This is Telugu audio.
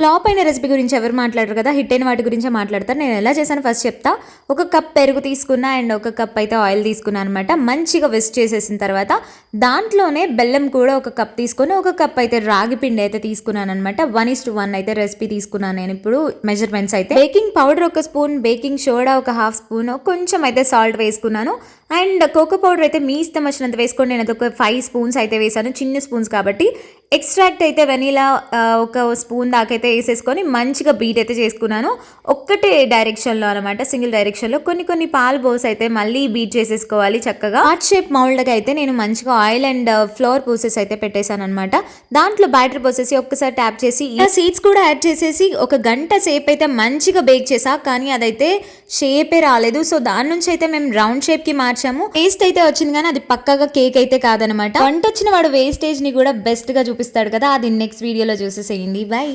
ఫ్లాప్ అయిన రెసిపీ గురించి ఎవరు మాట్లాడరు కదా, హిట్ అయిన వాటి గురించే మాట్లాడతారు. నేను ఎలా చేశాను ఫస్ట్ చెప్తా. ఒక కప్ పెరుగు తీసుకున్నా అండ్ ఒక కప్ అయితే ఆయిల్ తీసుకున్నాను అనమాట. మంచిగా విస్ట్ చేసేసిన తర్వాత దాంట్లోనే బెల్లం కూడా ఒక కప్ తీసుకొని ఒక కప్ అయితే రాగి పిండి అయితే తీసుకున్నాను అనమాట. 1:1 అయితే రెసిపీ తీసుకున్నాను నేను ఇప్పుడు మెజర్మెంట్స్ అయితే. బేకింగ్ పౌడర్ ఒక స్పూన్, బేకింగ్ సోడా ఒక హాఫ్ స్పూన్, కొంచెం అయితే సాల్ట్ వేసుకున్నాను. అండ్ కోకో పౌడర్ అయితే మీ ఇష్టం వచ్చినంత వేసుకోండి. నేను ఒక 5 స్పూన్స్ అయితే వేసాను, చిన్న స్పూన్స్ కాబట్టి. ఎక్స్ట్రాక్ట్ అయితే వెనీలా ఒక స్పూన్ దాకా అయితే వేసేసుకొని మంచిగా బీట్ అయితే చేసుకున్నాను. ఒక్కటే డైరెక్షన్లో అనమాట, సింగిల్ డైరెక్షన్లో. కొన్ని పాలు పోసి అయితే మళ్ళీ బీట్ చేసేసుకోవాలి చక్కగా. హార్ట్ షేప్ మౌల్డ్గా అయితే నేను మంచిగా ఆయిల్ అండ్ ఫ్లోర్ పోసెస్ అయితే పెట్టేశాను అనమాట. దాంట్లో బ్యాటర్ పోసేసి ఒక్కసారి ట్యాప్ చేసి సీడ్స్ కూడా యాడ్ చేసేసి ఒక గంట సేపు అయితే మంచిగా బేక్ చేసా. కానీ అదైతే షేపే రాలేదు. సో దాని నుంచి అయితే మేము రౌండ్ షేప్కి మార్చాము. టేస్ట్ అయితే వచ్చింది కానీ అది పక్కగా కేక్ అయితే కాదనమాట. వంట వచ్చిన వాడు వేస్టేజ్ని కూడా బెస్ట్గా చూపిస్తాడు కదా, అది నెక్స్ట్ వీడియోలో చూసేసేయండి. బై.